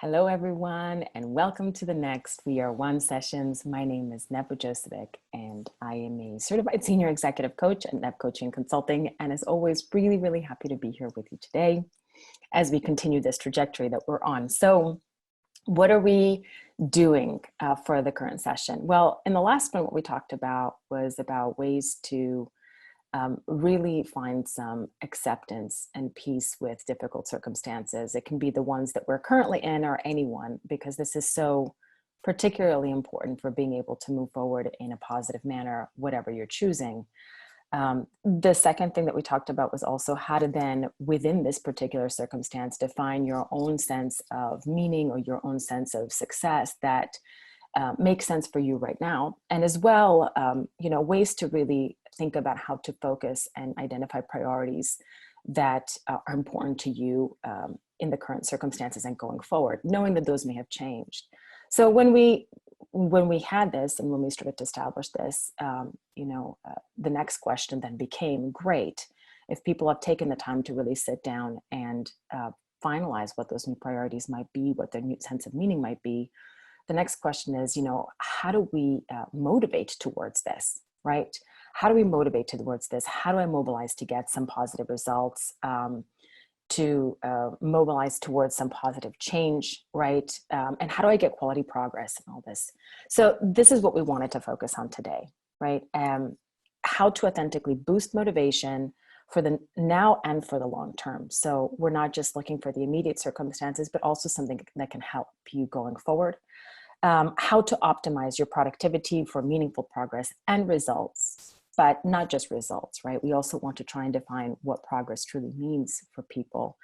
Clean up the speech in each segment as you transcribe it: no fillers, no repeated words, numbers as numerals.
Hello, everyone, and welcome to the next WeAreOne Sessions. My name is Nepo Josevic, and I am a certified senior executive coach at Nep Coaching Consulting. And as always, really happy to be here with you today as we continue this trajectory that we're on. So what are we doing for the current session? Well, in the last one, what we talked about was about ways to really find some acceptance and peace with difficult circumstances. It can be the ones that we're currently in or anyone, because this is so particularly important for being able to move forward in a positive manner, whatever you're choosing. The second thing that we talked about was also how to then, within this particular circumstance, define your own sense of meaning or your own sense of success that makes sense for you right now. And as well, ways to really think about how to focus and identify priorities that are important to you in the current circumstances and going forward, knowing that those may have changed. So when we had this and when we started to establish this, the next question then became, great, if people have taken the time to really sit down and finalize what those new priorities might be, what their new sense of meaning might be, the next question is, how do we motivate towards this, right? How do we motivate towards this? How do I mobilize to get some positive results, to mobilize towards some positive change, right? And how do I get quality progress and all this? So this is what we wanted to focus on today, right? How to authentically boost motivation for the now and for the long term. So we're not just looking for the immediate circumstances, but also something that can help you going forward. How to optimize your productivity for meaningful progress and results, but not just results, right? We also want to try and define what progress truly means for people.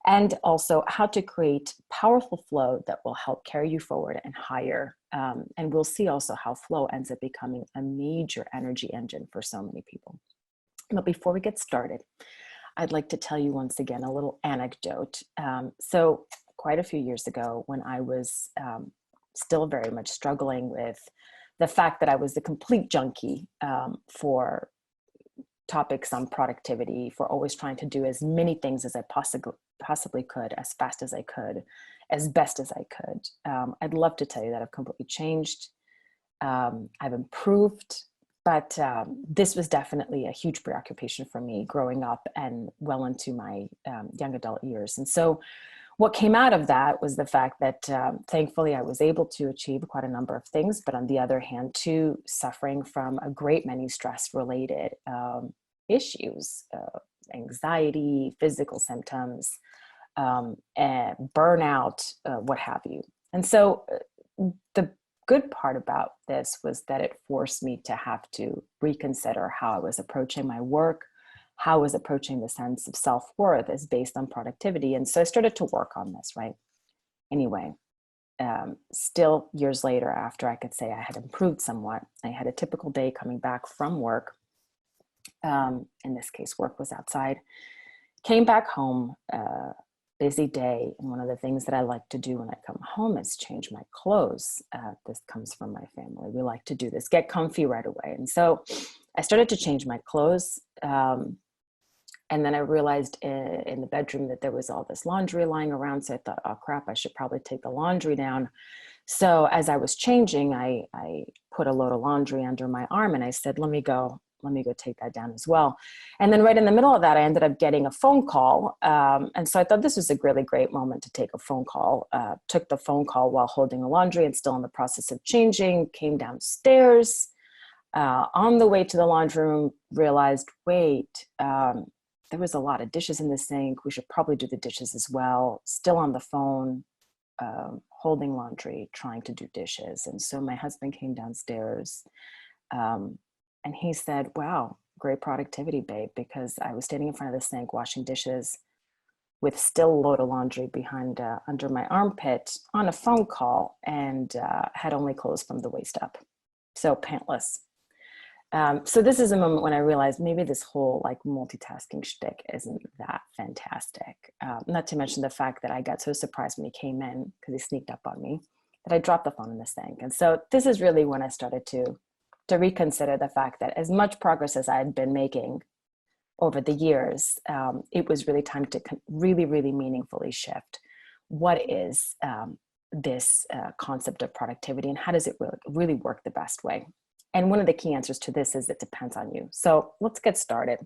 And also how to create powerful flow that will help carry you forward and higher. And we'll see also how flow ends up becoming a major energy engine for so many people. But before we get started, I'd like to tell you once again a little anecdote. So quite a few years ago, when I was still very much struggling with the fact that I was the complete junkie for topics on productivity, for always trying to do as many things as I possibly could, as fast as I could, as best as I could. I'd love to tell you that I've completely changed. I've improved, but this was definitely a huge preoccupation for me growing up and well into my young adult years. And so what came out of that was the fact that thankfully I was able to achieve quite a number of things, but on the other hand, too, suffering from a great many stress-related issues, anxiety, physical symptoms, and burnout, what have you. And so the good part about this was that it forced me to have to reconsider how I was approaching my work, how I was approaching the sense of self-worth is based on productivity. And so I started to work on this, right? Anyway, still years later, after I could say I had improved somewhat, I had a typical day coming back from work. In this case, work was outside. Came back home, busy day. And one of the things that I like to do when I come home is change my clothes. This comes from my family. We like to do this, get comfy right away. And so I started to change my clothes. And then I realized in the bedroom that there was all this laundry lying around. So I thought, oh crap, I should probably take the laundry down. So as I was changing, I put a load of laundry under my arm and I said, let me go take that down as well. And then right in the middle of that, I ended up getting a phone call. And so I thought this was a really great moment to take a phone call. Took the phone call while holding the laundry and still in the process of changing, came downstairs. On the way to the laundry room, realized, wait, there was a lot of dishes in the sink. We should probably do the dishes as well. Still on the phone, holding laundry, trying to do dishes. And so my husband came downstairs and he said, wow, great productivity, babe, because I was standing in front of the sink washing dishes with still a load of laundry behind under my armpit on a phone call and had only clothes from the waist up. So pantless. So this is a moment when I realized maybe this whole like multitasking shtick isn't that fantastic. Not to mention the fact that I got so surprised when he came in because he sneaked up on me that I dropped the phone in the sink. And so this is really when I started to reconsider the fact that as much progress as I had been making over the years, it was really time to really meaningfully shift what is this concept of productivity, and how does it really work the best way? And one of the key answers to this is it depends on you. So let's get started.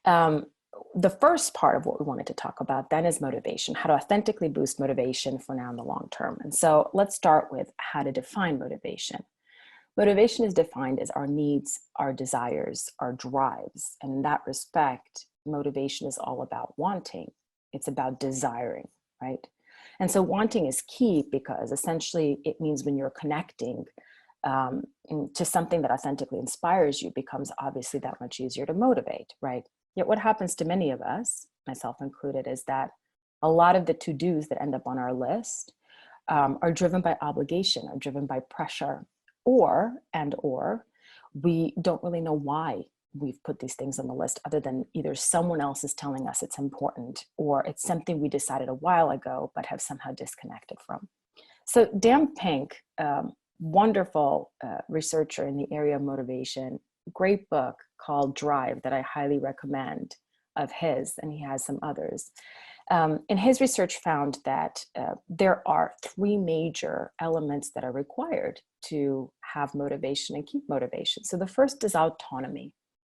The first part of what we wanted to talk about then is motivation, how to authentically boost motivation for now in the long term. And so let's start with how to define motivation. Motivation is defined as our needs, our desires, our drives. And in that respect, motivation is all about wanting. It's about desiring, right? And so wanting is key because essentially it means when you're connecting to something that authentically inspires you, becomes obviously that much easier to motivate, right? Yet what happens to many of us, myself included, is that a lot of the to-dos that end up on our list are driven by obligation, are driven by pressure, or we don't really know why we've put these things on the list, other than either someone else is telling us it's important, or it's something we decided a while ago but have somehow disconnected from. So Dan Pink, wonderful researcher in the area of motivation, great book called Drive that I highly recommend of his, and he has some others. And his research found that there are three major elements that are required to have motivation and keep motivation. So the first is autonomy,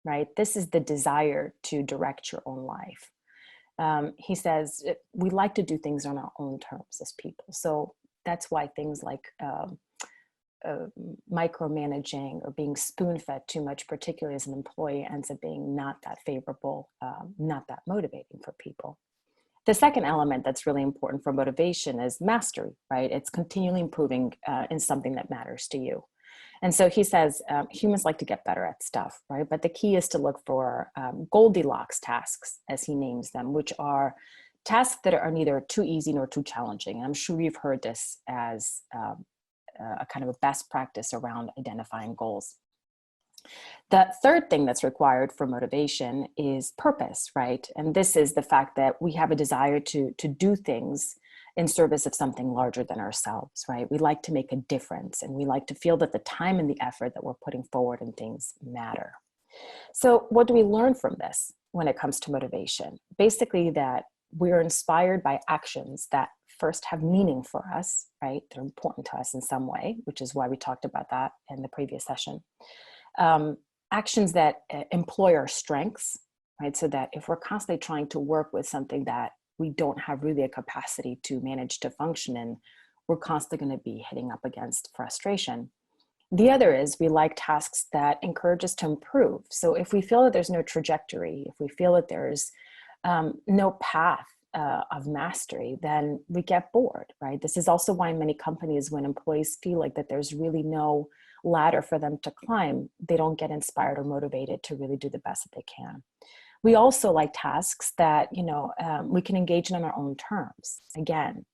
right? This is the desire to direct your own life. He says we like to do things on our own terms as people. So that's why things like micromanaging or being spoon-fed too much, particularly as an employee, ends up being not that favorable, not that motivating for people. The second element that's really important for motivation is mastery, right? It's continually improving in something that matters to you. And so he says humans like to get better at stuff, right? But the key is to look for Goldilocks tasks, as he names them, which are tasks that are neither too easy nor too challenging. And I'm sure you've heard this as a kind of a best practice around identifying goals. The third thing that's required for motivation is purpose, right? And this is the fact that we have a desire to do things in service of something larger than ourselves, right? We like to make a difference, and we like to feel that the time and the effort that we're putting forward in things matter. So what do we learn from this when it comes to motivation? Basically that we're inspired by actions that first have meaning for us, right? They're important to us in some way, which is why we talked about that in the previous session. Actions that employ our strengths, right? So that if we're constantly trying to work with something that we don't have really a capacity to manage to function in, we're constantly going to be hitting up against frustration. The other is we like tasks that encourage us to improve. So if we feel that there's no trajectory, if we feel that there's no path of mastery, then we get bored, right? This is also why many companies, when employees feel like that there's really no ladder for them to climb, they don't get inspired or motivated to really do the best that they can. We also like tasks that, we can engage in on our own terms. Again,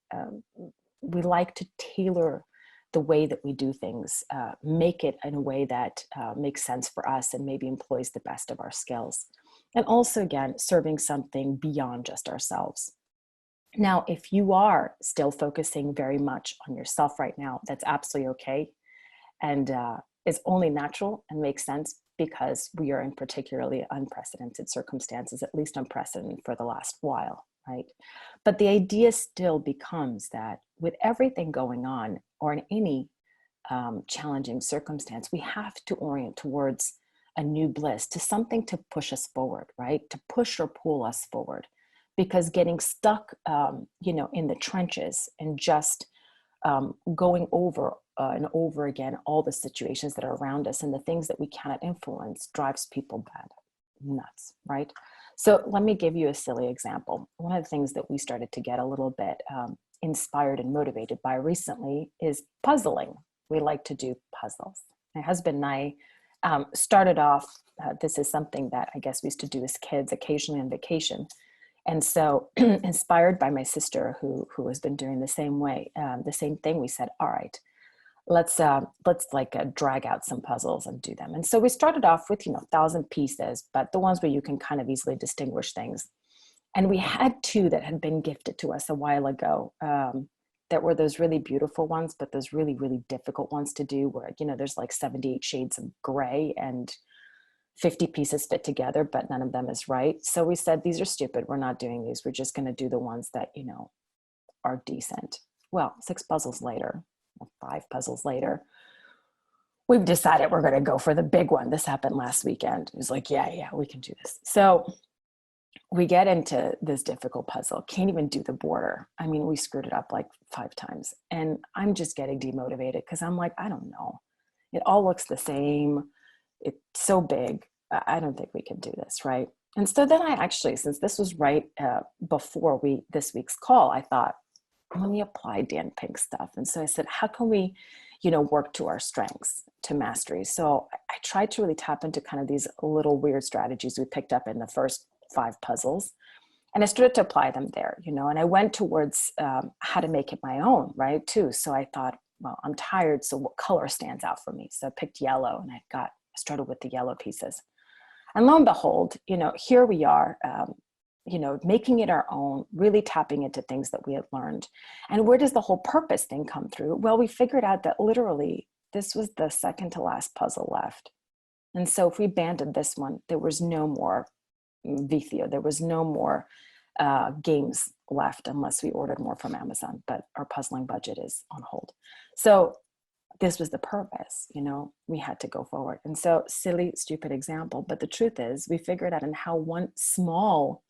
we like to tailor the way that we do things, make it in a way that makes sense for us and maybe employs the best of our skills. And also, again, serving something beyond just ourselves. Now, if you are still focusing very much on yourself right now, that's absolutely okay. And is only natural and makes sense because we are in particularly unprecedented circumstances, at least unprecedented for the last while, right? But the idea still becomes that with everything going on, or in any challenging circumstance, we have to orient towards a new bliss, to something to push us forward, right? To push or pull us forward. Because getting stuck, in the trenches and just going over and over again all the situations that are around us and the things that we cannot influence drives people nuts, right? So let me give you a silly example. One of the things that we started to get a little bit inspired and motivated by recently is puzzling. We like to do puzzles. My husband and I started off, this is something that I guess we used to do as kids occasionally on vacation. And so inspired by my sister who has been doing the same way, the same thing, we said, all right, let's drag out some puzzles and do them. And so we started off with, 1,000 pieces, but the ones where you can kind of easily distinguish things. And we had two that had been gifted to us a while ago, that were those really beautiful ones, but those really, really difficult ones to do where, there's like 78 shades of gray and 50 pieces fit together, but none of them is right. So we said, these are stupid. We're not doing these. We're just going to do the ones that, are decent. Well, 6 puzzles later, 5 puzzles later, we've decided we're going to go for the big one. This happened last weekend. It was like, yeah, we can do this. So we get into this difficult puzzle, can't even do the border. I mean, we screwed it up like 5 times, and I'm just getting demotivated because I'm like, I don't know. It all looks the same. It's so big. I don't think we can do this, right? And so then I actually, since this was right before this week's call, I thought, let me apply Dan Pink's stuff. And so I said, how can we, work to our strengths, to mastery? So I tried to really tap into kind of these little weird strategies we picked up in the first 5 puzzles. And I started to apply them there, and I went towards how to make it my own, right, too. So I thought, well, I'm tired, so what color stands out for me? So I picked yellow, and I started with the yellow pieces. And lo and behold, here we are, making it our own, really tapping into things that we had learned. And where does the whole purpose thing come through? Well, we figured out that literally this was the second to last puzzle left. And so if we abandoned this one, there was no more Vithio, there was no more games left unless we ordered more from Amazon, but our puzzling budget is on hold. So this was the purpose, we had to go forward. And so silly, stupid example, but the truth is we figured out in how one small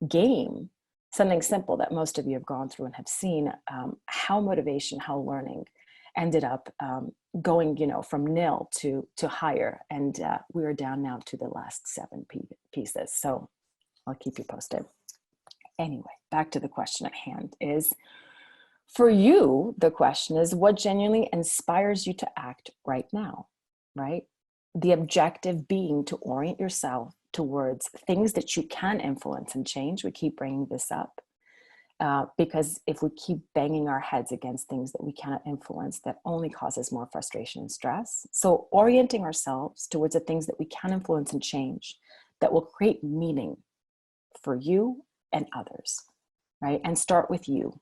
game, something simple that most of you have gone through and have seen, how motivation, how learning ended up going, from nil to higher. And we are down now to the last 7 pieces. So I'll keep you posted. Anyway, back to the question at hand is, for you, the question is, what genuinely inspires you to act right now, right? The objective being to orient yourself towards things that you can influence and change. We keep bringing this up because if we keep banging our heads against things that we cannot influence, that only causes more frustration and stress. So orienting ourselves towards the things that we can influence and change that will create meaning for you and others, right? And start with you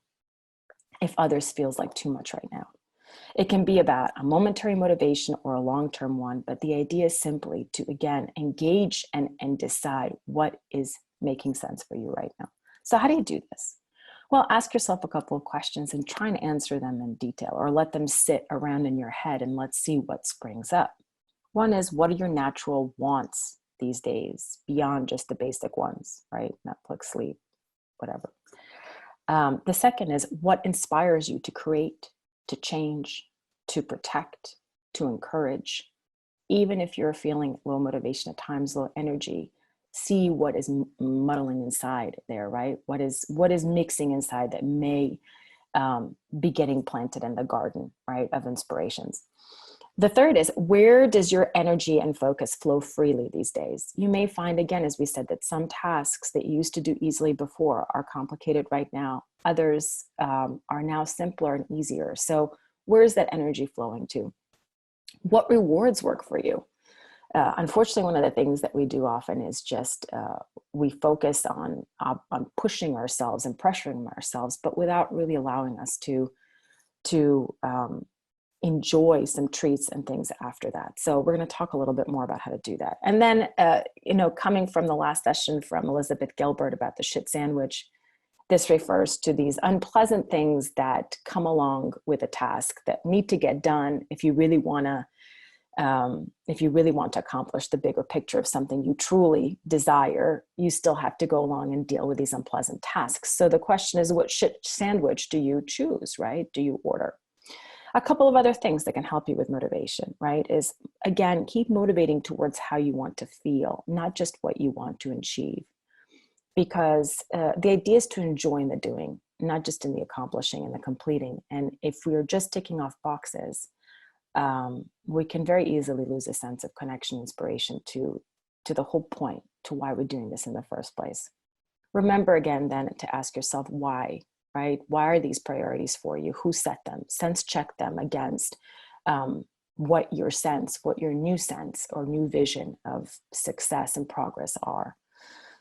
if others feels like too much right now. It can be about a momentary motivation or a long-term one, but the idea is simply to, again, engage and decide what is making sense for you right now. So how do you do this? Well, ask yourself a couple of questions and try and answer them in detail, or let them sit around in your head and let's see what springs up. One is, what are your natural wants these days beyond just the basic ones, right? Netflix, sleep, whatever. The second is, what inspires you to create, to change, to protect, to encourage? Even if you're feeling low motivation at times, low energy, see what is muddling inside there, right? What is mixing inside that may be getting planted in the garden, right, of inspirations. The third is, where does your energy and focus flow freely these days? You may find, again, as we said, that some tasks that you used to do easily before are complicated right now. Others are now simpler and easier. So where is that energy flowing to? What rewards work for you? Unfortunately, one of the things that we do often is just we focus on pushing ourselves and pressuring ourselves, but without really allowing us to enjoy some treats and things after that. So we're going to talk a little bit more about how to do that. And then, coming from the last session from Elizabeth Gilbert about the shit sandwich, this refers to these unpleasant things that come along with a task that need to get done if you really want to accomplish the bigger picture of something you truly desire. You still have to go along and deal with these unpleasant tasks. So the question is, what shit sandwich do you choose, right? Do you order? A couple of other things that can help you with motivation, right, is, again, keep motivating towards how you want to feel, not just what you want to achieve. Because the idea is to enjoy in the doing, not just in the accomplishing and the completing. And if we are just ticking off boxes, we can very easily lose a sense of connection, inspiration to the whole point, to why we're doing this in the first place. Remember, again, then, to ask yourself why. Right? Why are these priorities for you? Who set them? Sense check them against what your new sense or new vision of success and progress are.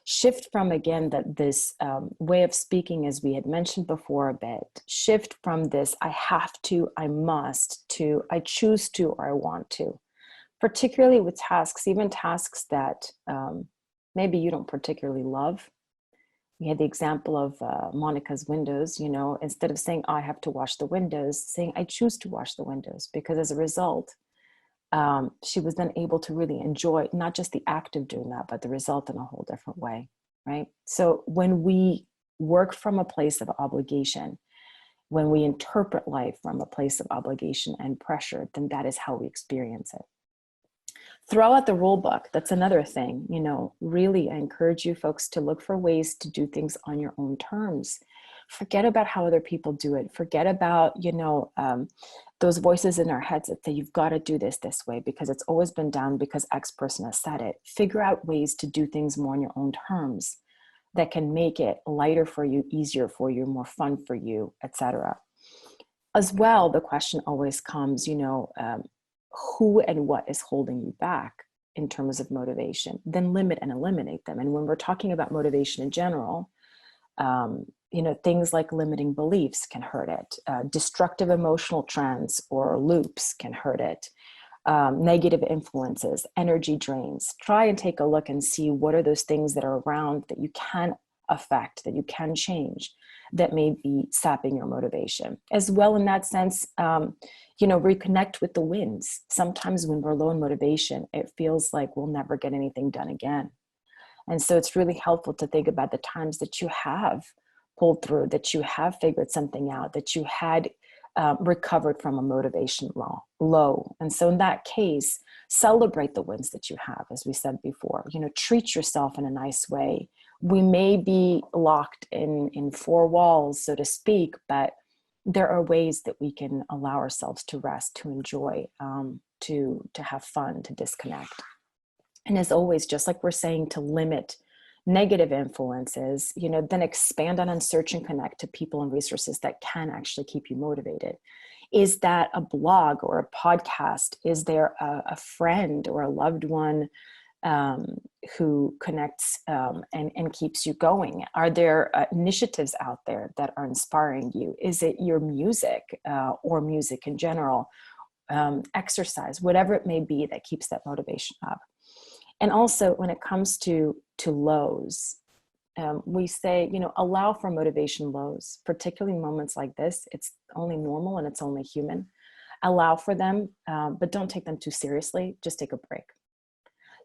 Shift from, again, this way of speaking, as we had mentioned before a bit, shift from this I have to, I must, to I choose to, or I want to, particularly with tasks, even tasks that maybe you don't particularly love. We had the example of Monica's windows, you know, instead of saying, I have to wash the windows, saying, I choose to wash the windows, because as a result, she was then able to really enjoy not just the act of doing that, but the result in a whole different way, right? So when we work from a place of obligation, when we interpret life from a place of obligation and pressure, then that is how we experience it. Throw out the rule book. That's another thing, you know, really I encourage you folks to look for ways to do things on your own terms. Forget about how other people do it. Forget about, you know, those voices in our heads that say, you've got to do this way because it's always been done because X person has said it. Figure out ways to do things more on your own terms that can make it lighter for you, easier for you, more fun for you, etc. As well, the question always comes, you know, who and what is holding you back in terms of motivation? Then limit and eliminate them. And when we're talking about motivation in general, you know, things like limiting beliefs can hurt it. Destructive emotional trends or loops can hurt it. Negative influences, energy drains. Try and take a look and see what are those things that are around that you can affect, that you can change, that may be sapping your motivation. As well, in that sense, you know, reconnect with the wins. Sometimes when we're low in motivation, it feels like we'll never get anything done again. And so it's really helpful to think about the times that you have pulled through, that you have figured something out, that you had recovered from a motivation low. And so in that case, celebrate the wins that you have, as we said before. You know, treat yourself in a nice way. We may be locked in four walls, so to speak, but there are ways that we can allow ourselves to rest, to enjoy, to have fun, to disconnect. And as always, just like we're saying, to limit negative influences, you know, then expand on and search and connect to people and resources that can actually keep you motivated. Is that a blog or a podcast? Is there a friend or a loved one who connects and keeps you going? Are there initiatives out there that are inspiring you? Is it your music or music in general? Exercise, whatever it may be that keeps that motivation up. And also when it comes to lows, we say, you know, allow for motivation lows, particularly moments like this. It's only normal and it's only human. Allow for them, but don't take them too seriously. Just take a break.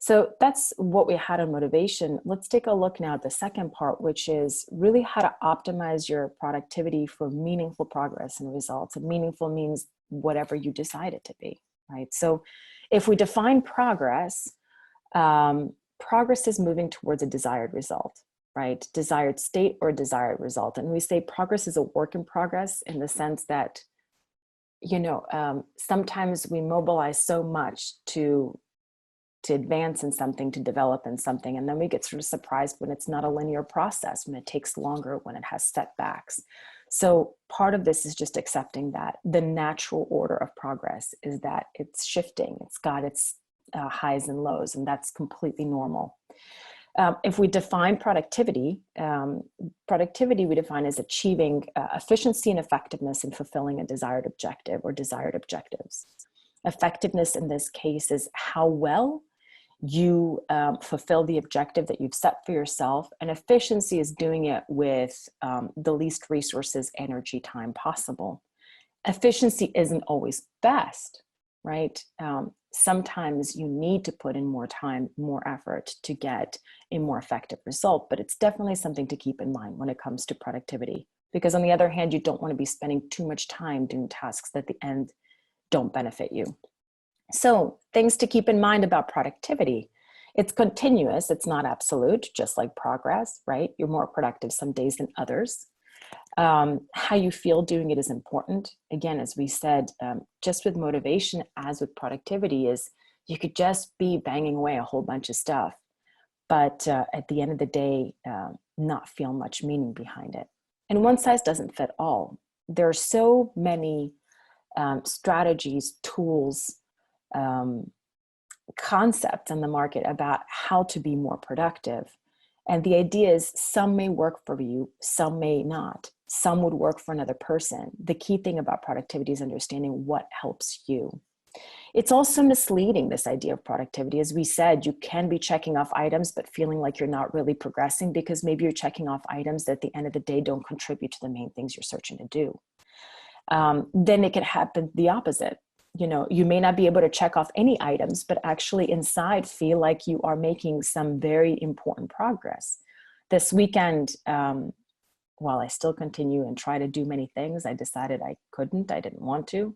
So that's what we had on motivation. Let's take a look now at the second part, which is really how to optimize your productivity for meaningful progress and results. And meaningful means whatever you decide it to be, right? So if we define progress, progress is moving towards a desired result, right? Desired state or desired result. And we say progress is a work in progress in the sense that, you know, sometimes we mobilize so much to advance in something, to develop in something, and then we get sort of surprised when it's not a linear process, when it takes longer, when it has setbacks. So part of this is just accepting that the natural order of progress is that it's shifting. It's got its highs and lows, and that's completely normal. If we define productivity, we define as achieving efficiency and effectiveness in fulfilling a desired objective or desired objectives. Effectiveness in this case is how well you fulfill the objective that you've set for yourself, and efficiency is doing it with the least resources, energy, time possible. Efficiency isn't always best, right? Sometimes you need to put in more time, more effort to get a more effective result, but it's definitely something to keep in mind when it comes to productivity. Because on the other hand, you don't want to be spending too much time doing tasks that at the end don't benefit you. So things to keep in mind about productivity. It's continuous, it's not absolute, just like progress, right? You're more productive some days than others. How you feel doing it is important. Again, as we said, just with motivation, as with productivity, is you could just be banging away a whole bunch of stuff, but at the end of the day, not feel much meaning behind it. And one size doesn't fit all. There are so many strategies, tools, concepts in the market about how to be more productive. And the idea is some may work for you, some may not. Some would work for another person. The key thing about productivity is understanding what helps you. It's also misleading, this idea of productivity. As we said, you can be checking off items, but feeling like you're not really progressing because maybe you're checking off items that at the end of the day don't contribute to the main things you're searching to do. Then it could happen the opposite. You know, you may not be able to check off any items, but actually inside feel like you are making some very important progress. This weekend, while I still continue and try to do many things, I decided I couldn't, I didn't want to.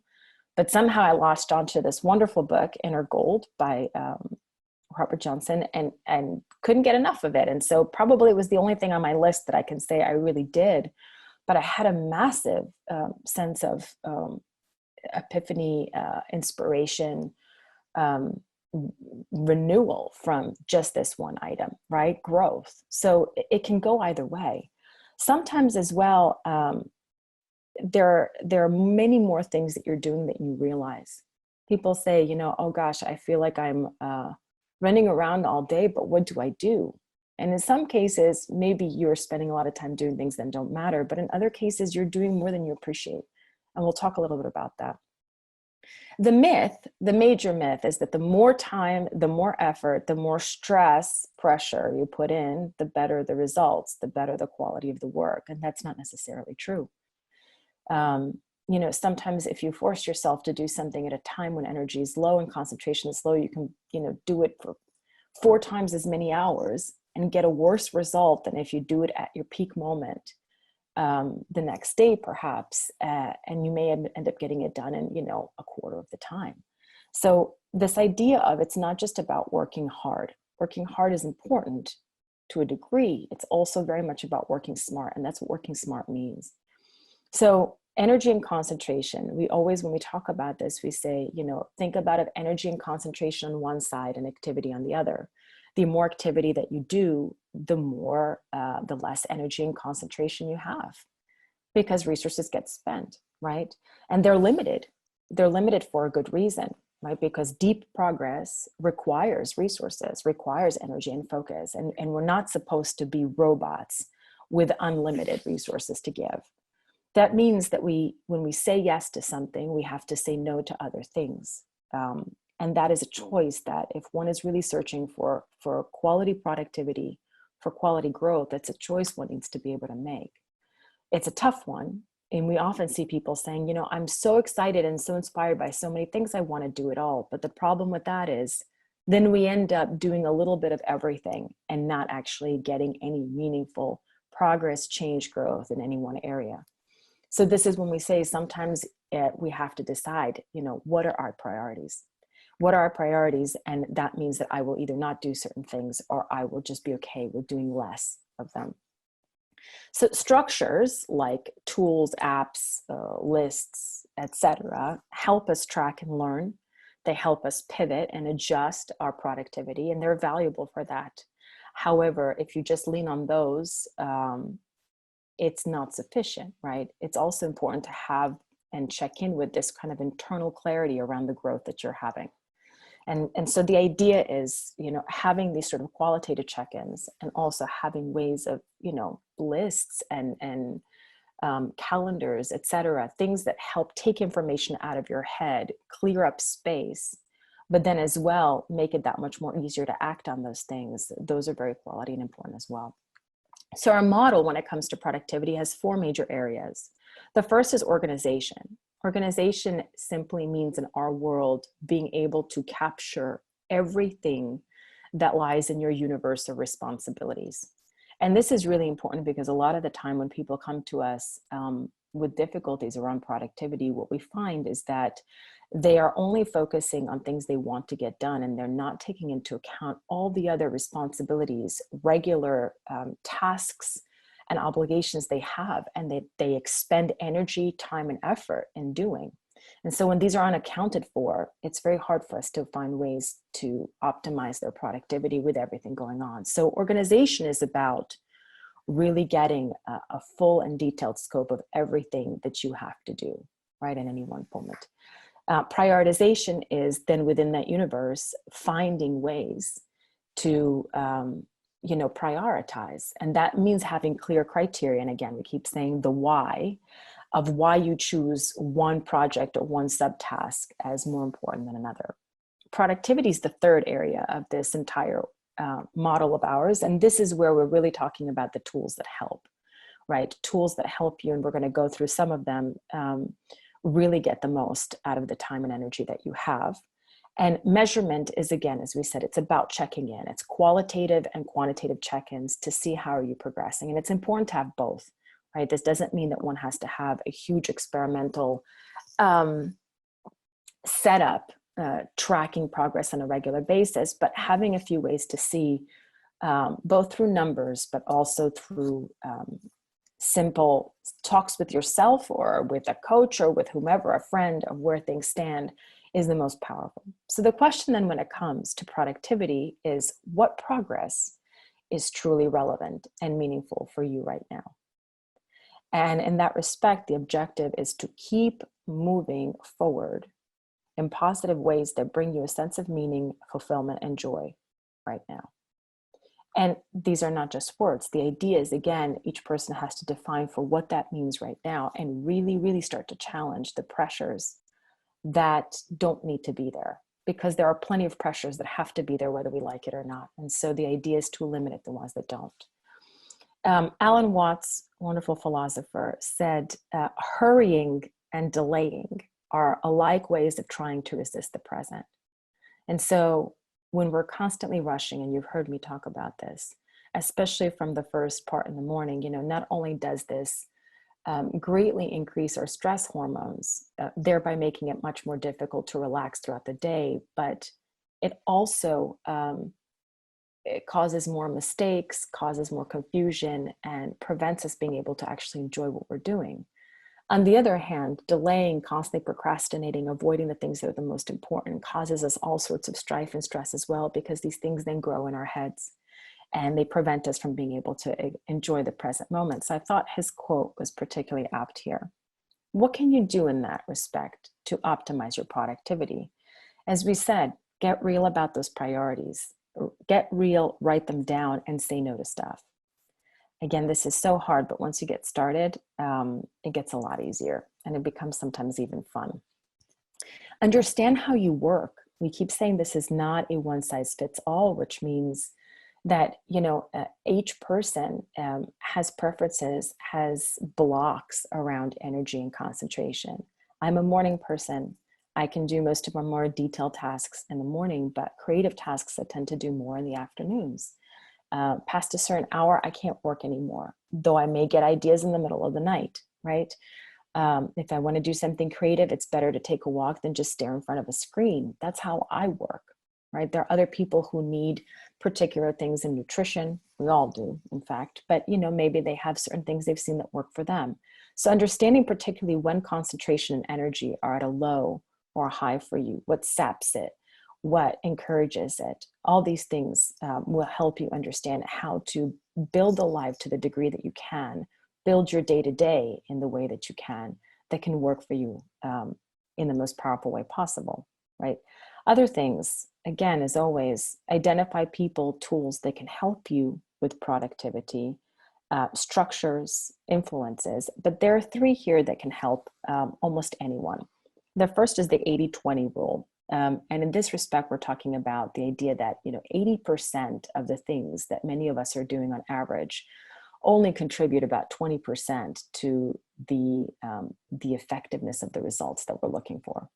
But somehow I latched onto this wonderful book, Inner Gold by Robert Johnson, and couldn't get enough of it. And so probably it was the only thing on my list that I can say I really did. But I had a massive sense of epiphany, inspiration, renewal from just this one item, right? Growth. So it can go either way. Sometimes as well, there are many more things that you're doing that you realize. People say, you know, oh gosh, I feel like I'm running around all day, but what do I do? And in some cases, maybe you're spending a lot of time doing things that don't matter, but in other cases, you're doing more than you appreciate. And we'll talk a little bit about that. The myth, the major myth, is that the more time, the more effort, the more stress, pressure you put in, the better the results, the better the quality of the work. And that's not necessarily true. You know, sometimes if you force yourself to do something at a time when energy is low and concentration is low, you can, you know, do it for 4 times as many hours and get a worse result than if you do it at your peak moment the next day, perhaps, and you may end up getting it done in, you know, a quarter of the time. So this idea of it's not just about working hard. Working hard is important to a degree. It's also very much about working smart, and that's what working smart means. So energy and concentration, we always, when we talk about this, we say, you know, think about it, energy and concentration on one side and activity on the other. The more activity that you do, the more, the less energy and concentration you have, because resources get spent, right? And they're limited. They're limited for a good reason, right? Because deep progress requires resources, requires energy and focus. And we're not supposed to be robots with unlimited resources to give. That means that when we say yes to something, we have to say no to other things. And that is a choice that if one is really searching for quality productivity, for quality growth, that's a choice one needs to be able to make. It's a tough one. And we often see people saying, you know, I'm so excited and so inspired by so many things, I want to do it all. But the problem with that is then we end up doing a little bit of everything and not actually getting any meaningful progress, change, growth in any one area. So this is when we say sometimes we have to decide, you know, what are our priorities? What are our priorities? And that means that I will either not do certain things or I will just be okay with doing less of them. So structures like tools, apps, lists, etc., help us track and learn. They help us pivot and adjust our productivity, and they're valuable for that. However, if you just lean on those, it's not sufficient, right? It's also important to have and check in with this kind of internal clarity around the growth that you're having. And so the idea is, you know, having these sort of qualitative check-ins and also having ways of, you know, lists and calendars, et cetera, things that help take information out of your head, clear up space, but then as well, make it that much more easier to act on those things. Those are very quality and important as well. So our model when it comes to productivity has 4 major areas. The first is organization. Organization simply means in our world being able to capture everything that lies in your universe of responsibilities. And this is really important because a lot of the time when people come to us with difficulties around productivity, what we find is that they are only focusing on things they want to get done, and they're not taking into account all the other responsibilities, regular tasks and obligations they have, and they expend energy, time, and effort in doing. And so when these are unaccounted for, it's very hard for us to find ways to optimize their productivity with everything going on. So organization is about really getting a full and detailed scope of everything that you have to do, right, in any one moment. Prioritization is then within that universe, finding ways to, you know, prioritize. And that means having clear criteria. And again, we keep saying the why of why you choose one project or one subtask as more important than another. Productivity is the third area of this entire model of ours. And this is where we're really talking about the tools that help, right? Tools that help you, and we're going to go through some of them, really get the most out of the time and energy that you have. And measurement is, again, as we said, it's about checking in. It's qualitative and quantitative check-ins to see how are you progressing. And it's important to have both, right? This doesn't mean that one has to have a huge experimental setup, tracking progress on a regular basis, but having a few ways to see, both through numbers, but also through simple talks with yourself or with a coach or with whomever, a friend, of where things stand, is the most powerful. So the question then when it comes to productivity is, what progress is truly relevant and meaningful for you right now? And in that respect, the objective is to keep moving forward in positive ways that bring you a sense of meaning, fulfillment, and joy right now. And these are not just words. The idea is, again, each person has to define for what that means right now and really, really start to challenge the pressures that don't need to be there, because there are plenty of pressures that have to be there whether we like it or not. And so the idea is to eliminate the ones that don't. Alan Watts, wonderful philosopher, said, hurrying and delaying are alike ways of trying to resist the present. And so when we're constantly rushing, and you've heard me talk about this, especially from the first part in the morning, not only does this greatly increase our stress hormones, thereby making it much more difficult to relax throughout the day, but it also it causes more mistakes, causes more confusion, and prevents us being able to actually enjoy what we're doing. On the other hand, delaying, constantly procrastinating, avoiding the things that are the most important causes us all sorts of strife and stress as well, because these things then grow in our heads and they prevent us from being able to enjoy the present moment. So I thought his quote was particularly apt here. What can you do in that respect to optimize your productivity? As we said, get real about those priorities. Get real, write them down, and say no to stuff. Again, this is so hard, but once you get started, it gets a lot easier, and it becomes sometimes even fun. Understand how you work. We keep saying this is not a one-size-fits-all, which means that, each person has preferences, has blocks around energy and concentration. I'm a morning person. I can do most of my more detailed tasks in the morning, but creative tasks I tend to do more in the afternoons. Past a certain hour, I can't work anymore, though I may get ideas in the middle of the night, right? If I want to do something creative, it's better to take a walk than just stare in front of a screen. That's how I work, right? There are other people who need particular things in nutrition. We all do, in fact, but maybe they have certain things they've seen that work for them. So understanding particularly when concentration and energy are at a low or a high for you, what saps it, what encourages it, all these things will help you understand how to build a life to the degree that you can, build your day-to-day in the way that you can, that can work for you in the most powerful way possible, right? Other things, again, as always, identify people, tools that can help you with productivity, structures, influences, but there are three here that can help almost anyone. The first is the 80-20 rule. And in this respect, we're talking about the idea that 80% of the things that many of us are doing on average only contribute about 20% to the effectiveness of the results that we're looking for.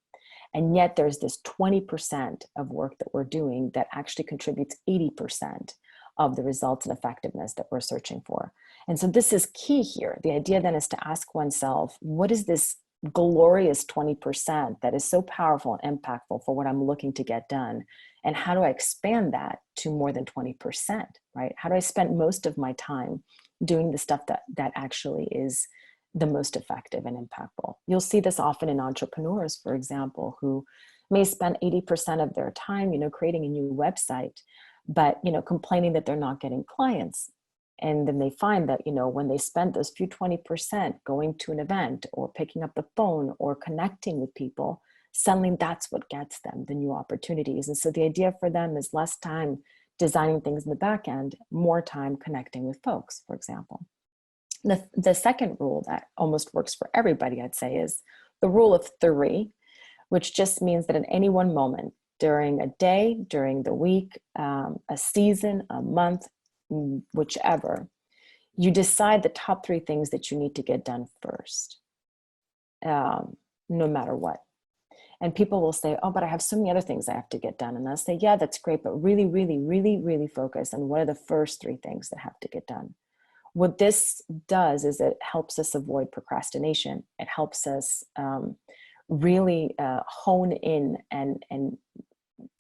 And yet there's this 20% of work that we're doing that actually contributes 80% of the results and effectiveness that we're searching for. And so this is key here. The idea then is to ask oneself, what is this glorious 20% that is so powerful and impactful for what I'm looking to get done? And how do I expand that to more than 20%, right? How do I spend most of my time doing the stuff that actually is the most effective and impactful? You'll see this often in entrepreneurs, for example, who may spend 80% of their time, creating a new website, but, complaining that they're not getting clients. And then they find that, when they spend those few 20% going to an event or picking up the phone or connecting with people, suddenly that's what gets them the new opportunities. And so the idea for them is less time designing things in the back end, more time connecting with folks, for example. The second rule that almost works for everybody, I'd say, is the rule of three, which just means that at any one moment during a day, during the week, a season, a month, whichever, you decide the top three things that you need to get done first, no matter what. And people will say, oh, but I have so many other things I have to get done. And I'll say, yeah, that's great, but really, really, really, really focus on what are the first three things that have to get done. What this does is it helps us avoid procrastination. It helps us really hone in and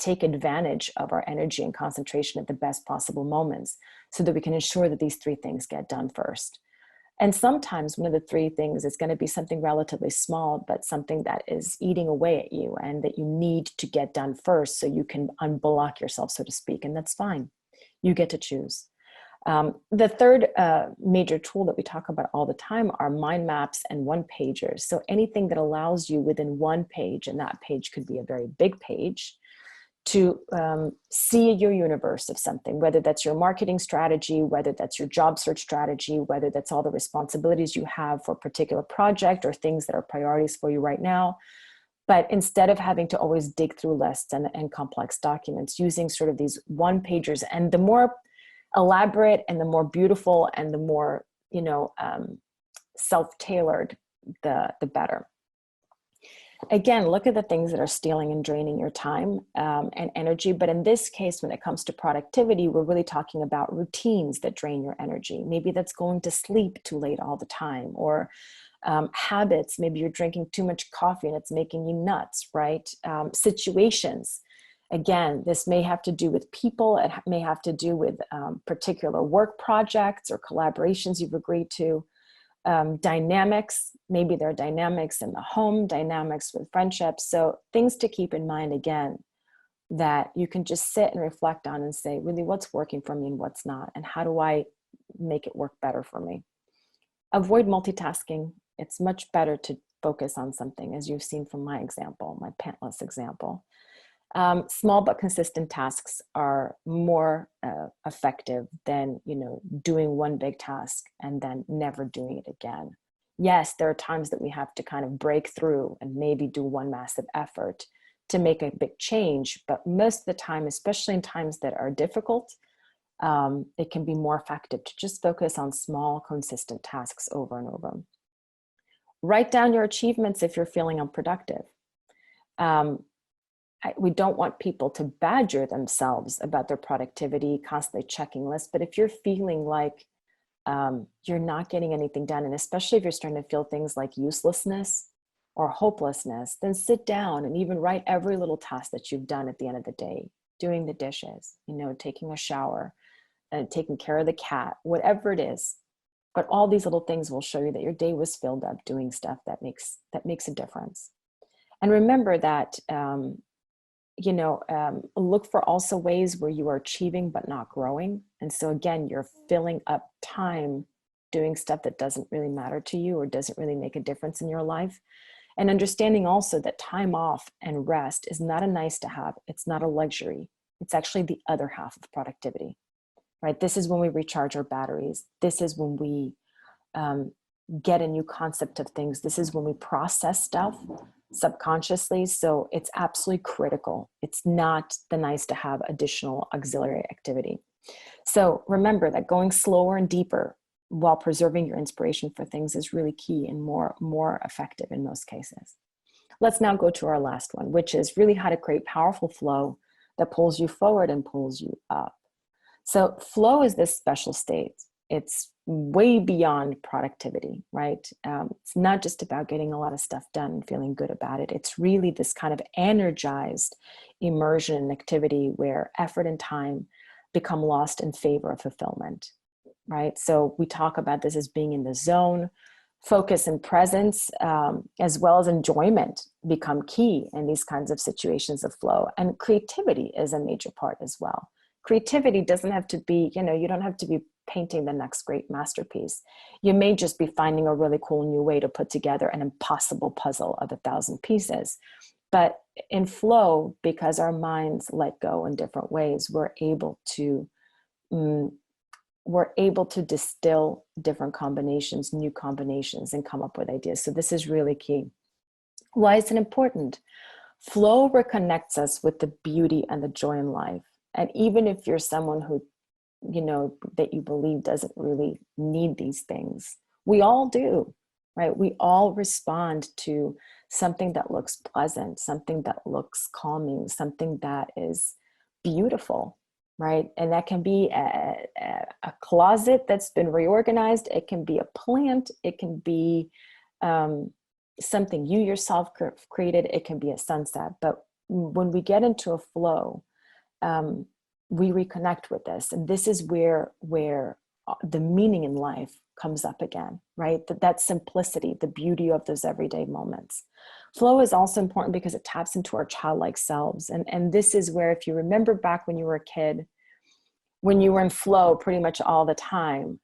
take advantage of our energy and concentration at the best possible moments so that we can ensure that these three things get done first. And sometimes one of the three things is going to be something relatively small, but something that is eating away at you and that you need to get done first so you can unblock yourself, so to speak. And that's fine. You get to choose. The third major tool that we talk about all the time are mind maps and one-pagers. So anything that allows you within one page, and that page could be a very big page, to see your universe of something, whether that's your marketing strategy, whether that's your job search strategy, whether that's all the responsibilities you have for a particular project or things that are priorities for you right now. But instead of having to always dig through lists and complex documents, using sort of these one-pagers, and the more elaborate and the more beautiful and the more, self-tailored, the better. Again, look at the things that are stealing and draining your time and energy. But in this case, when it comes to productivity, we're really talking about routines that drain your energy. Maybe that's going to sleep too late all the time, or habits. Maybe you're drinking too much coffee and it's making you nuts, right? Situations. Again, this may have to do with people. It may have to do with particular work projects or collaborations you've agreed to. Dynamics, maybe there are dynamics in the home, dynamics with friendships. So things to keep in mind, again, that you can just sit and reflect on and say, really, what's working for me and what's not, and how do I make it work better for me? Avoid multitasking. It's much better to focus on something, as you've seen from my example, my pantless example. Small but consistent tasks are more effective than, doing one big task and then never doing it again. Yes, there are times that we have to kind of break through and maybe do one massive effort to make a big change. But most of the time, especially in times that are difficult, it can be more effective to just focus on small, consistent tasks over and over. Write down your achievements if you're feeling unproductive. We don't want people to badger themselves about their productivity, constantly checking lists. But if you're feeling like you're not getting anything done, and especially if you're starting to feel things like uselessness or hopelessness, then sit down and even write every little task that you've done at the end of the day, doing the dishes, taking a shower, taking care of the cat, whatever it is. But all these little things will show you that your day was filled up doing stuff that makes a difference. And remember that look for also ways where you are achieving but not growing. And so again, you're filling up time doing stuff that doesn't really matter to you or doesn't really make a difference in your life. And understanding also that time off and rest is not a nice to have. It's not a luxury. It's actually the other half of productivity, right? This is when we recharge our batteries. This is when we get a new concept of things. This is when we process stuff subconsciously. So it's absolutely critical. It's not the nice to have additional auxiliary activity. So remember that going slower and deeper while preserving your inspiration for things is really key and more effective in most cases. Let's now go to our last one, which is really how to create powerful flow that pulls you forward and pulls you up. So flow is this special state. It's way beyond productivity, right? It's not just about getting a lot of stuff done and feeling good about it. It's really this kind of energized immersion and activity where effort and time become lost in favor of fulfillment, right? So we talk about this as being in the zone. Focus and presence, as well as enjoyment, become key in these kinds of situations of flow. And creativity is a major part as well. Creativity doesn't have to be, you don't have to be painting the next great masterpiece. You may just be finding a really cool new way to put together an impossible puzzle of 1,000 pieces. But in flow, because our minds let go in different ways, we're able to we're able to distill different combinations, new combinations, and come up with ideas. So this is really key. Why is it important? Flow reconnects us with the beauty and the joy in life. And even if you're someone who, that you believe doesn't really need these things, we all do, right? We all respond to something that looks pleasant, something that looks calming, something that is beautiful, right? And that can be a closet that's been reorganized. It can be a plant. It can be something you yourself created. It can be a sunset. But when we get into a flow, we reconnect with this. And this is where the meaning in life comes up again, right? That simplicity, the beauty of those everyday moments. Flow is also important because it taps into our childlike selves. And this is where, if you remember back when you were a kid, when you were in flow pretty much all the time,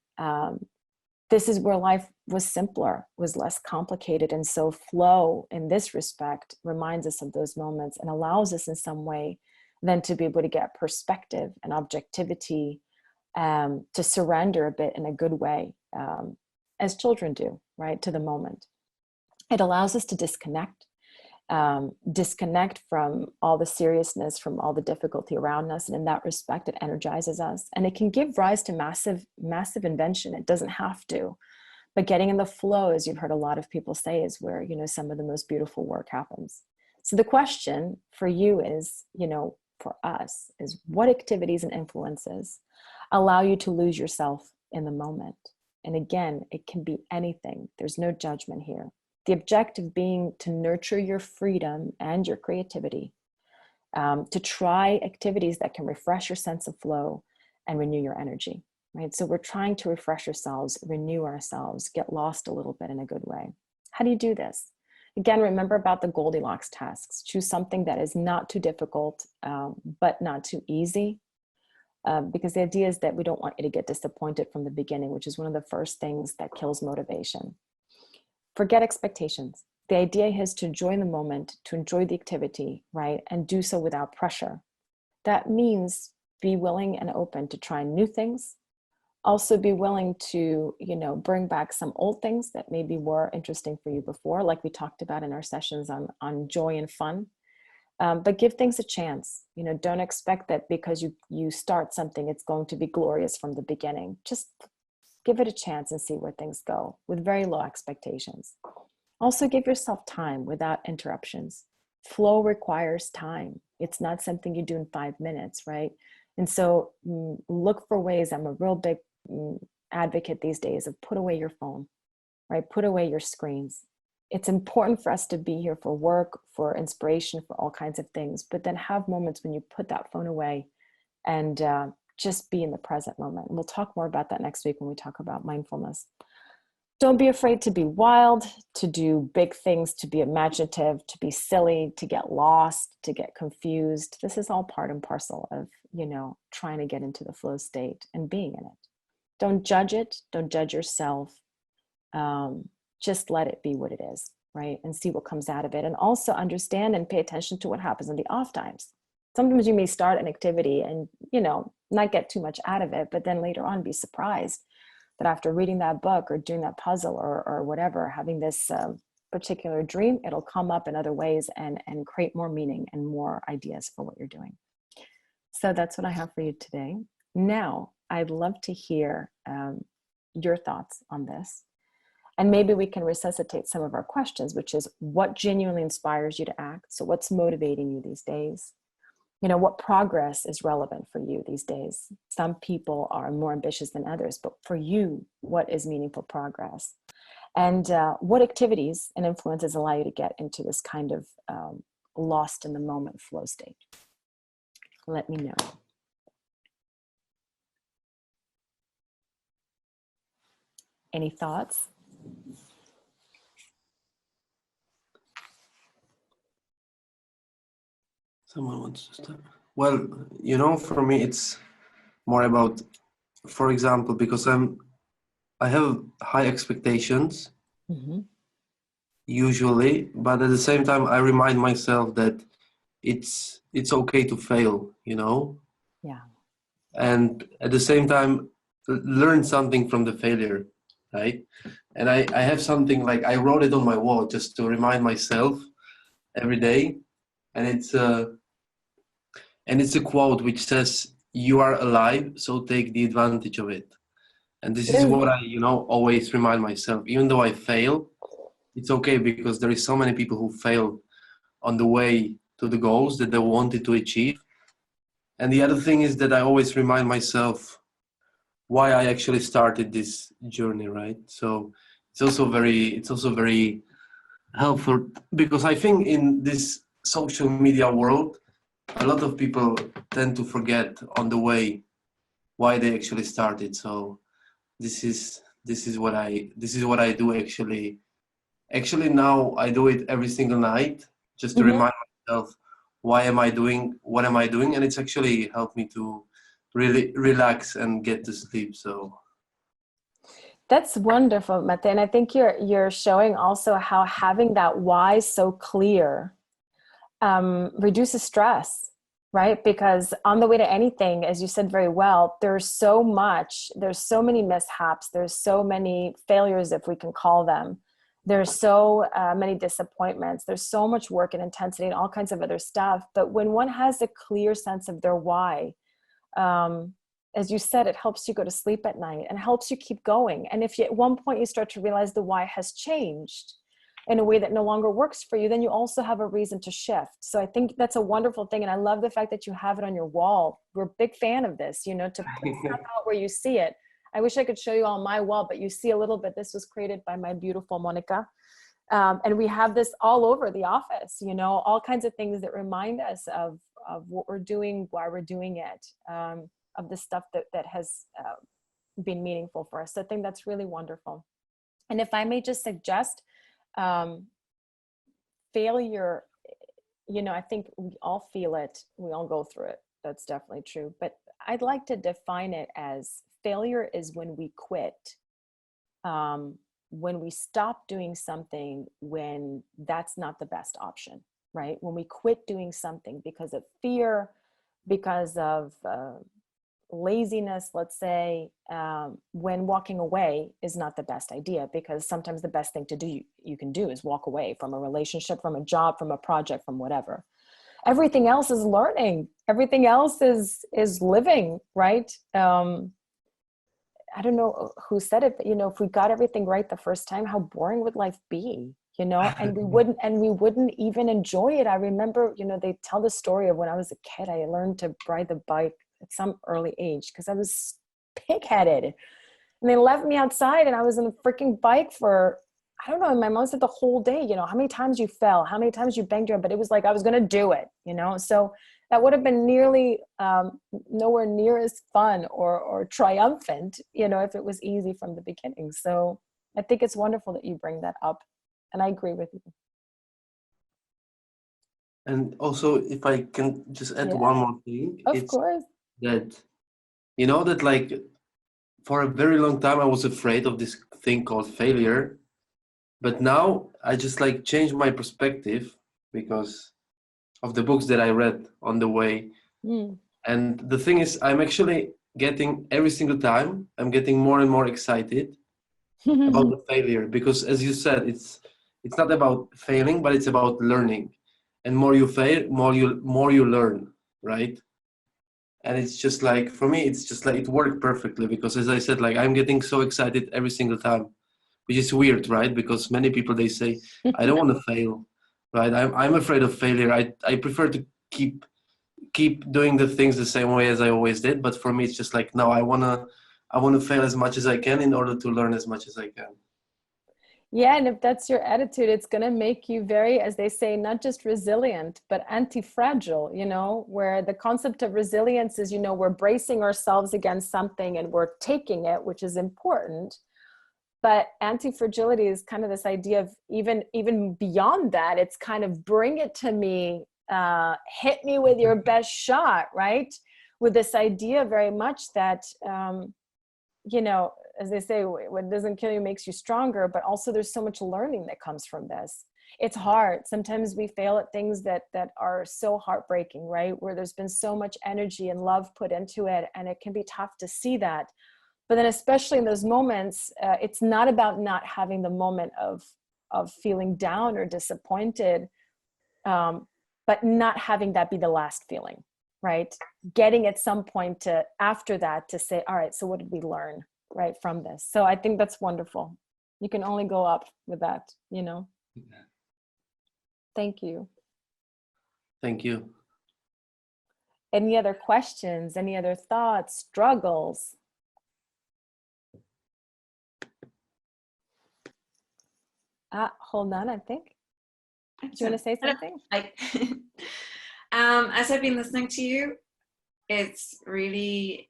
this is where life was simpler, was less complicated. And so flow in this respect reminds us of those moments and allows us in some way then to be able to get perspective and objectivity, to surrender a bit in a good way, as children do, right, to the moment. It allows us to disconnect from all the seriousness, from all the difficulty around us. And in that respect, it energizes us. And it can give rise to massive invention. It doesn't have to. But getting in the flow, as you've heard a lot of people say, is where, some of the most beautiful work happens. So the question for you is, for us, is what activities and influences allow you to lose yourself in the moment? And again, it can be anything. There's no judgment here. The objective being to nurture your freedom and your creativity, to try activities that can refresh your sense of flow and renew your energy, right? So we're trying to refresh ourselves, renew ourselves, get lost a little bit in a good way. How do you do this? Again, remember about the Goldilocks tasks. Choose something that is not too difficult, but not too easy. Because the idea is that we don't want you to get disappointed from the beginning, which is one of the first things that kills motivation. Forget expectations. The idea is to enjoy the moment, to enjoy the activity, right? And do so without pressure. That means be willing and open to try new things. Also be willing to, bring back some old things that maybe were interesting for you before, like we talked about in our sessions on joy and fun. But give things a chance. Don't expect that because you start something, it's going to be glorious from the beginning. Just give it a chance and see where things go with very low expectations. Also give yourself time without interruptions. Flow requires time. It's not something you do in 5 minutes, right? And so look for ways. I'm a real big advocate these days of put away your phone, right? Put away your screens. It's important for us to be here for work, for inspiration, for all kinds of things, but then have moments when you put that phone away and just be in the present moment. And we'll talk more about that next week when we talk about mindfulness. Don't be afraid to be wild, to do big things, to be imaginative, to be silly, to get lost, to get confused. This is all part and parcel of, trying to get into the flow state and being in it. Don't judge it. Don't judge yourself. Just let it be what it is, right? And see what comes out of it. And also understand and pay attention to what happens in the off times. Sometimes you may start an activity and, not get too much out of it, but then later on be surprised that after reading that book or doing that puzzle or whatever, having this particular dream, it'll come up in other ways and create more meaning and more ideas for what you're doing. So that's what I have for you today. Now, I'd love to hear your thoughts on this. And maybe we can resuscitate some of our questions, which is what genuinely inspires you to act? So what's motivating you these days? What progress is relevant for you these days? Some people are more ambitious than others, but for you, what is meaningful progress? And what activities and influences allow you to get into this kind of lost in the moment flow state? Let me know. Any thoughts? Someone wants to start. Well, for me, it's more about, for example, because I have high expectations, usually, but at the same time, I remind myself that it's okay to fail, Yeah. And at the same time, learn something from the failure, right? And I have something like I wrote it on my wall just to remind myself every day, and it's a quote which says, "You are alive, so take the advantage of it." And this is Is what I, always remind myself. Even though I fail, it's okay because there is so many people who fail on the way to the goals that they wanted to achieve. And the other thing is that I always remind myself why I actually started this journey, right? So it's also very helpful because I think in this social media world, a lot of people tend to forget on the way why they actually started. So this is what I do actually. Actually, now I do it every single night just to Mhm. remind myself why am I doing what am I doing, and it's actually helped me to really relax and get to sleep. So That's wonderful, Mate. And I think you're showing also how having that why so clear reduces stress, right? Because on the way to anything, as you said very well, there's so many mishaps, there's so many failures, if we can call them. There's so many disappointments. There's so much work and intensity and all kinds of other stuff. But when one has a clear sense of their why, um, as you said, it helps you go to sleep at night and helps you keep going. And if you, at one point you start to realize the why has changed in a way that no longer works for you, then you also have a reason to shift. So I think that's a wonderful thing. And I love the fact that you have it on your wall. We're a big fan of this, to put stuff out where you see it. I wish I could show you on my wall, but you see a little bit. This was created by my beautiful Monica. And we have this all over the office, all kinds of things that remind us of what we're doing, why we're doing it, of the stuff that has been meaningful for us. So I think that's really wonderful. And if I may just suggest, um, failure, I think we all feel it, we all go through it. That's definitely true. But I'd like to define it as failure is when we quit, when we stop doing something when that's not the best option, right? When we quit doing something because of fear, because of laziness, let's say, when walking away is not the best idea, because sometimes the best thing to do you can do is walk away from a relationship, from a job, from a project, from whatever. Everything else is learning. Everything else is living, right? I don't know who said it, but if we got everything right the first time, how boring would life be? And we wouldn't even enjoy it. I remember, they tell the story of when I was a kid, I learned to ride the bike at some early age because I was pig-headed. And they left me outside and I was on a freaking bike for, I don't know, and my mom said the whole day, how many times you fell, how many times you banged your head, but it was like I was going to do it, So that would have been nearly nowhere near as fun or triumphant, if it was easy from the beginning. So I think it's wonderful that you bring that up. And I agree with you. and also if I can just add one Yeah, more thing, of it's course. that that like for a very long time I was afraid of this thing called failure, but now I just like changed my perspective because of the books that I read on the way. Mm. And the thing is, I'm actually getting every single time, I'm getting more and more excited about the failure because, as you said, it's not about failing, but it's about learning. And more you fail, more you learn, right? And it's just like for me, it's just like it worked perfectly because, as I said, like I'm getting so excited every single time, which is weird, right? Because many people they say, I don't want to fail, right? I'm afraid of failure. I prefer to keep doing the things the same way as I always did. But for me, it's just like, no, I wanna fail as much as I can in order to learn as much as I can. Yeah, and if that's your attitude, it's going to make you very, as they say, not just resilient, but anti-fragile, where the concept of resilience is, we're bracing ourselves against something and we're taking it, which is important. But anti-fragility is kind of this idea of even beyond that, it's kind of bring it to me, hit me with your best shot, right? With this idea very much that, as they say, what doesn't kill you makes you stronger, but also there's so much learning that comes from this. It's hard. Sometimes we fail at things that are so heartbreaking, right? Where there's been so much energy and love put into it, and it can be tough to see that. But then especially in those moments, it's not about not having the moment of feeling down or disappointed, but not having that be the last feeling, right? Getting at some point to, after that, to say, all right, so what did we learn, right, from this? So I think that's wonderful. You can only go up with that, you know? Thank you. Thank you. Any other questions? Any other thoughts, struggles? Hold on, I think. Do you want to say something? As I've been listening to you, it's really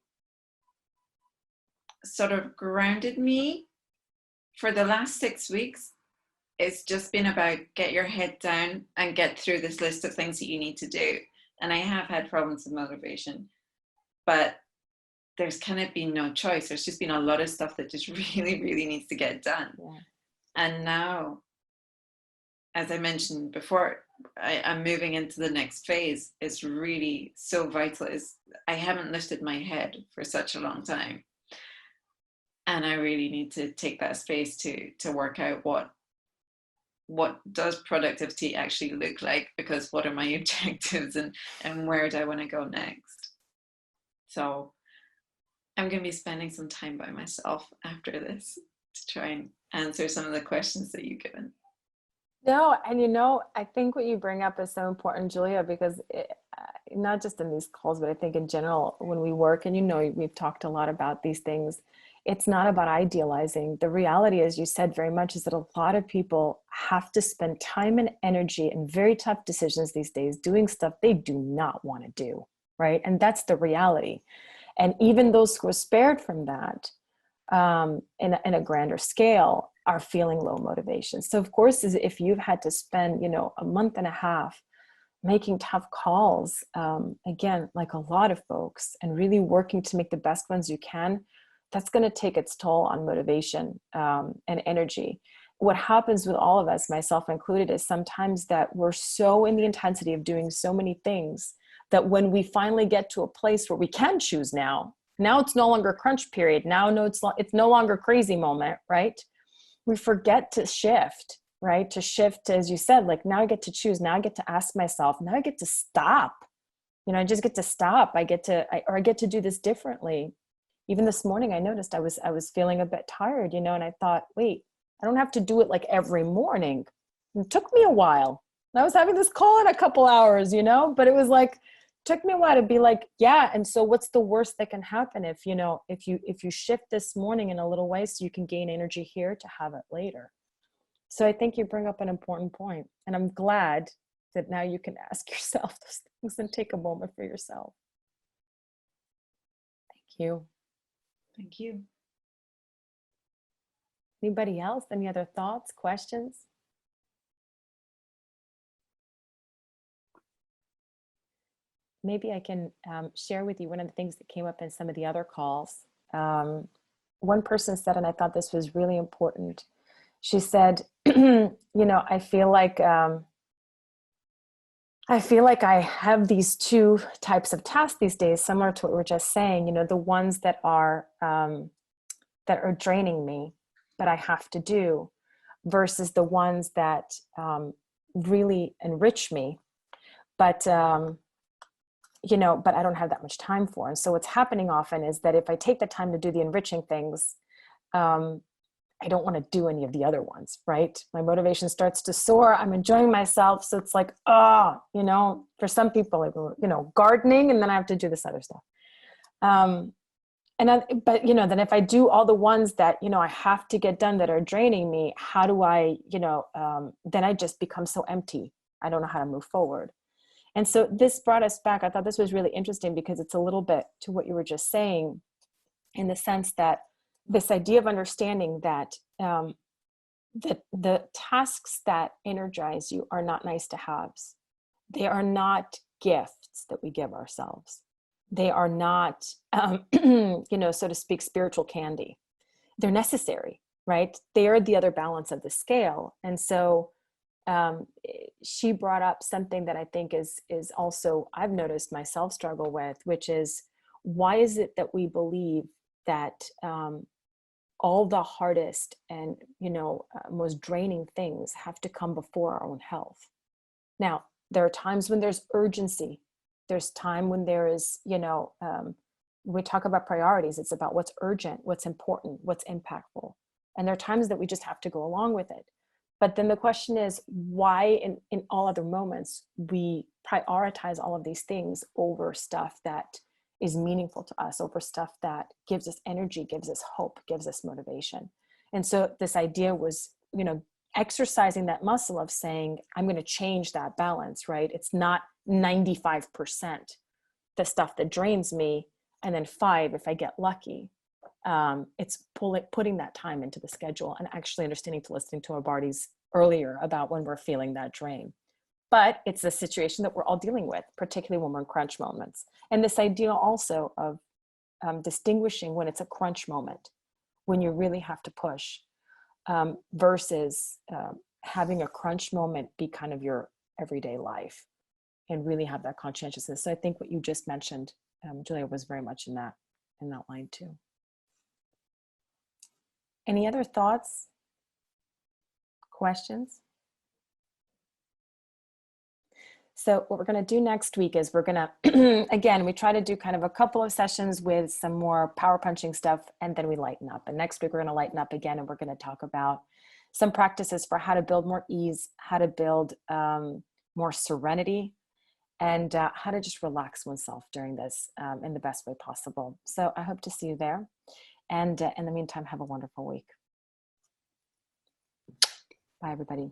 sort of grounded me. For the last 6 weeks, it's just been about get your head down and get through this list of things that you need to do. And I have had problems with motivation, but there's kind of been no choice. There's just been a lot of stuff that just really, really needs to get done. Yeah. And now, as I mentioned before, I'm moving into the next phase. It's really so vital. I haven't lifted my head for such a long time. And I really need to take that space to work out what does productivity actually look like, because what are my objectives and where do I want to go next? So I'm going to be spending some time by myself after this to try and answer some of the questions that you've given. No, and you know, I think what you bring up is so important, Julia, because not just in these calls, but I think in general, when we work, and you know, we've talked a lot about these things, it's not about idealizing. The reality, as you said very much, is that a lot of people have to spend time and energy in very tough decisions these days doing stuff they do not want to do, right? And that's the reality. And even those who are spared from that in a grander scale are feeling low motivation. So of course, if you've had to spend, you know, a month and a half making tough calls, again, like a lot of folks, and really working to make the best ones you can, that's going to take its toll on motivation and energy. What happens with all of us, myself included, is sometimes that we're so in the intensity of doing so many things that when we finally get to a place where we can choose now it's no longer crunch period. Now it's no longer crazy moment, right? We forget to shift, right? To shift, as you said, like now I get to choose. Now I get to ask myself, now I get to stop. You know, I just get to stop. I get to do this differently. Even this morning, I noticed I was feeling a bit tired, you know, and I thought, wait, I don't have to do it like every morning. It took me a while. I was having this call in a couple hours, you know, but it was like, took me a while to be like, yeah. And so what's the worst that can happen if, you know, if you shift this morning in a little way so you can gain energy here to have it later. So I think you bring up an important point, and I'm glad that now you can ask yourself those things and take a moment for yourself. Thank you. Thank you. Anybody else? Any other thoughts, questions? Maybe I can share with you one of the things that came up in some of the other calls. One person said, and I thought this was really important. She said, you know, I feel like I have these two types of tasks these days, similar to what we were just saying, you know, the ones that are draining me, but I have to do, versus the ones that really enrich me, but you know, but I don't have that much time for. And so what's happening often is that if I take the time to do the enriching things, I don't want to do any of the other ones, right? My motivation starts to soar. I'm enjoying myself. So it's like, you know, for some people, like, you know, gardening, and then I have to do this other stuff. But, you know, then if I do all the ones that, you know, I have to get done that are draining me, how do I, you know, then I just become so empty. I don't know how to move forward. And so this brought us back. I thought this was really interesting because it's a little bit to what you were just saying, in the sense that this idea of understanding that the tasks that energize you are not nice to haves. They are not gifts that we give ourselves. They are not, you know, so to speak, spiritual candy. They're necessary, right? They are the other balance of the scale. And so she brought up something that I think is also, I've noticed myself struggle with, which is, why is it that we believe that all the hardest and, most draining things have to come before our own health. Now, there are times when there's urgency. There's time when there is, we talk about priorities. It's about what's urgent, what's important, what's impactful. And there are times that we just have to go along with it. But then the question is, why in all other moments we prioritize all of these things over stuff that is meaningful to us, over stuff that gives us energy, gives us hope, gives us motivation. And so this idea was, exercising that muscle of saying, I'm going to change that balance, right? It's not 95% the stuff that drains me, and then 5 if I get lucky. It's putting that time into the schedule and actually understanding to listening to our bodies earlier about when we're feeling that drain. But it's a situation that we're all dealing with, particularly when we're in crunch moments. And this idea also of distinguishing when it's a crunch moment, when you really have to push, versus having a crunch moment be kind of your everyday life and really have that conscientiousness. So I think what you just mentioned, Julia, was very much in that line too. Any other thoughts, questions? So what we're going to do next week is we're going to, again, we try to do kind of a couple of sessions with some more power punching stuff, and then we lighten up. And next week we're going to lighten up again, and we're going to talk about some practices for how to build more ease, how to build more serenity, and how to just relax oneself during this in the best way possible. So I hope to see you there. And in the meantime, have a wonderful week. Bye, everybody.